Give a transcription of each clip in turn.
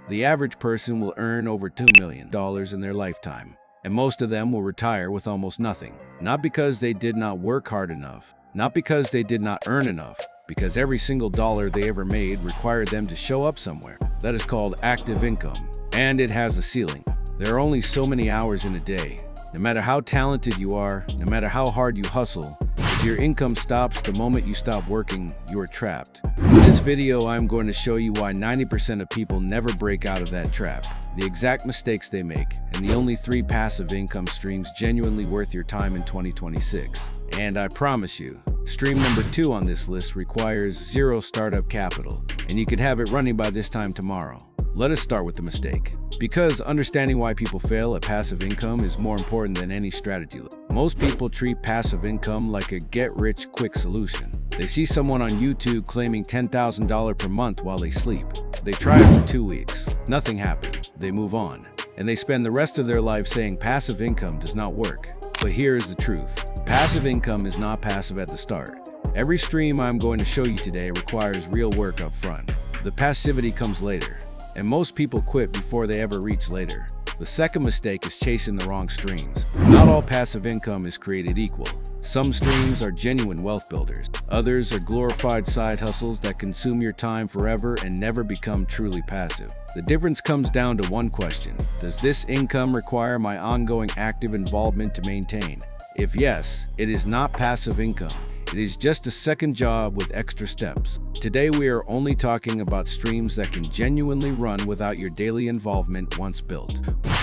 The average person will earn over $2 million in their lifetime, and most of them will retire with almost nothing. Not because they did not work hard enough, not because they did not earn enough, because every single dollar they ever made required them to show up somewhere. That is called active income, and it has a ceiling. There are only so many hours in a day. No matter how talented you are, no matter how hard you hustle, if your income stops the moment you stop working, you are trapped. In this video, I'm going to show you why 90% of people never break out of that trap, the exact mistakes they make, and the only 3 passive income streams genuinely worth your time in 2026. And I promise you, stream number 2 on this list requires 0 startup capital, and you could have it running by this time tomorrow. Let us start with the mistake. Because understanding why people fail at passive income is more important than any strategy. Most people treat passive income like a get-rich-quick solution. They see someone on YouTube claiming $10,000 per month while they sleep. They try it for 2 weeks. Nothing happened. They move on. And they spend the rest of their life saying passive income does not work. But here is the truth. Passive income is not passive at the start. Every stream I'm going to show you today requires real work up front. The passivity comes later. And most people quit before they ever reach later. The second mistake is chasing the wrong streams. Not all passive income is created equal. Some streams are genuine wealth builders. Others are glorified side hustles that consume your time forever and never become truly passive. The difference comes down to one question. Does this income require my ongoing active involvement to maintain? If yes, it is not passive income. It is just a second job with extra steps. Today we are only talking about streams that can genuinely run without your daily involvement once built.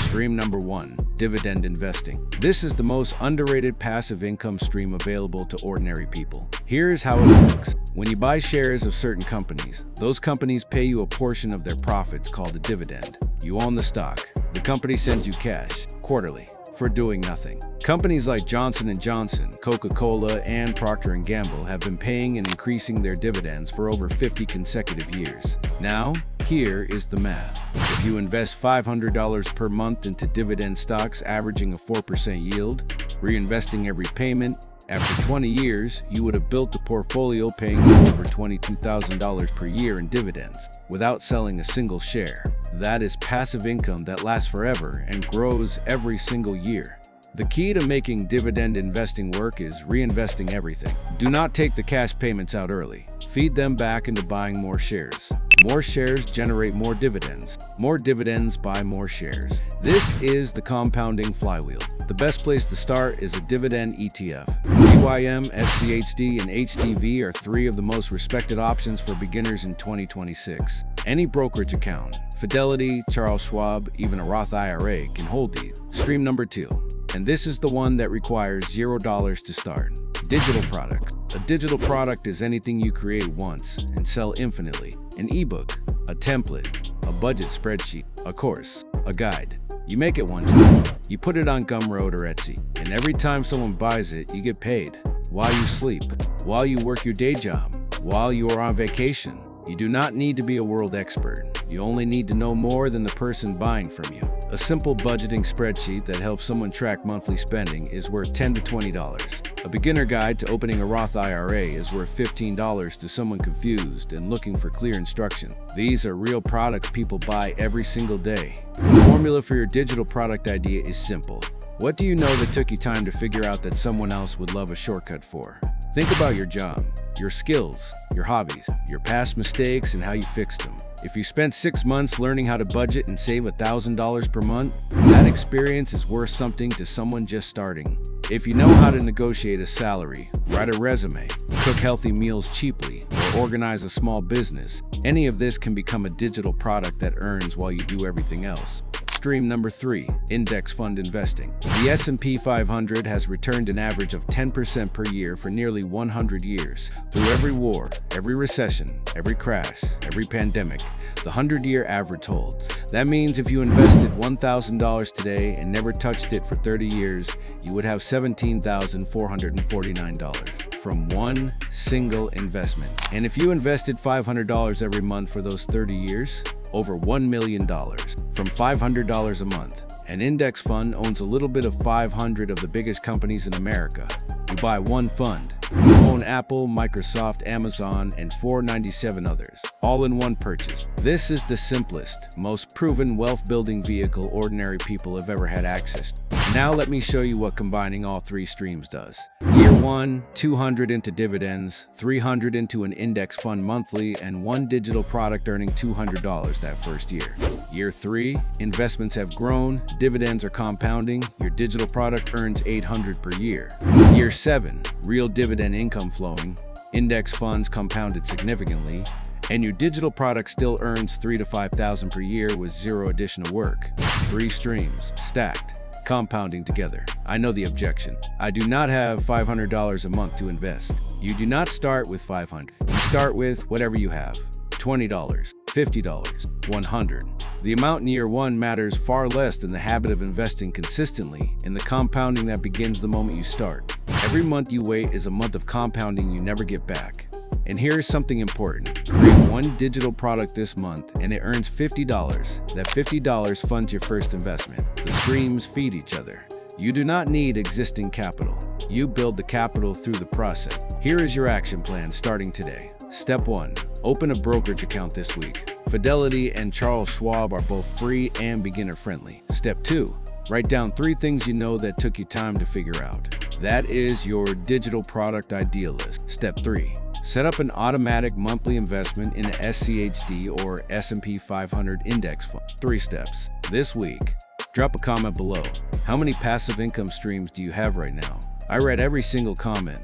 Stream number 1, dividend investing. This is the most underrated passive income stream available to ordinary people. Here's how it works. When you buy shares of certain companies, those companies pay you a portion of their profits called a dividend. You own the stock. The company sends you cash, quarterly, for doing nothing. Companies like Johnson & Johnson, Coca-Cola, and Procter & Gamble have been paying and increasing their dividends for over 50 consecutive years. Now, here is the math. If you invest $500 per month into dividend stocks averaging a 4% yield, reinvesting every payment, after 20 years, you would have built a portfolio paying you over $22,000 per year in dividends without selling a single share. That is passive income that lasts forever and grows every single year. The key to making dividend investing work is reinvesting everything. Do not take the cash payments out early. Feed them back into buying more shares. More shares generate more dividends. More dividends buy more shares. This is the compounding flywheel. The best place to start is a dividend ETF. GYM, SCHD, and HDV are 3 of the most respected options for beginners in 2026. Any brokerage account, Fidelity, Charles Schwab, even a Roth IRA can hold these. Stream number 2. And this is the one that requires $0 to start. Digital product. A digital product is anything you create once and sell infinitely. An ebook, a template, a budget spreadsheet, a course, a guide. You make it one time, you put it on Gumroad or Etsy, and every time someone buys it, you get paid. While you sleep, while you work your day job, while you are on vacation. You do not need to be a world expert. You only need to know more than the person buying from you. A simple budgeting spreadsheet that helps someone track monthly spending is worth $10 to $20. A beginner guide to opening a Roth IRA is worth $15 to someone confused and looking for clear instructions. These are real products people buy every single day. The formula for your digital product idea is simple. What do you know that took you time to figure out that someone else would love a shortcut for? Think about your job, your skills, your hobbies, your past mistakes, and how you fixed them. If you spent 6 months learning how to budget and save $1,000 per month, that experience is worth something to someone just starting. If you know how to negotiate a salary, write a resume, cook healthy meals cheaply, or organize a small business, any of this can become a digital product that earns while you do everything else. Stream number 3, index fund investing. The S&P 500 has returned an average of 10% per year for nearly 100 years. Through every war, every recession, every crash, every pandemic, the 100-year average holds. That means if you invested $1,000 today and never touched it for 30 years, you would have $17,449 from one single investment. And if you invested $500 every month for those 30 years, over $1 million from $500 a month. An index fund owns a little bit of 500 of the biggest companies in America. You buy one fund, You own Apple, Microsoft, Amazon, and 497 others, all in one purchase. This is the simplest, most proven wealth-building vehicle ordinary people have ever had access to. Now let me show you what combining all three streams does. Year 1, 200 into dividends, 300 into an index fund monthly, and one digital product earning $200 that first year. Year 3, investments have grown, dividends are compounding, your digital product earns $800 per year. Year 7, real dividend income flowing, index funds compounded significantly, and your digital product still earns $3,000 to $5,000 per year with zero additional work. 3 streams, stacked, compounding together. I know the objection. I do not have $500 a month to invest. You do not start with $500. You start with whatever you have. $20, $50, $100. The amount in year 1 matters far less than the habit of investing consistently in the compounding that begins the moment you start. Every month you wait is a month of compounding you never get back. And here is something important. Create one digital product this month and it earns $50. That $50 funds your first investment. The streams feed each other. You do not need existing capital. You build the capital through the process. Here is your action plan starting today. Step 1. Open a brokerage account this week. Fidelity and Charles Schwab are both free and beginner-friendly. Step 2. Write down 3 things you know that took you time to figure out. That is your digital product idea list. Step 3. Set up an automatic monthly investment in a SCHD or S&P 500 index fund. 3 steps. This week, drop a comment below. How many passive income streams do you have right now? I read every single comment.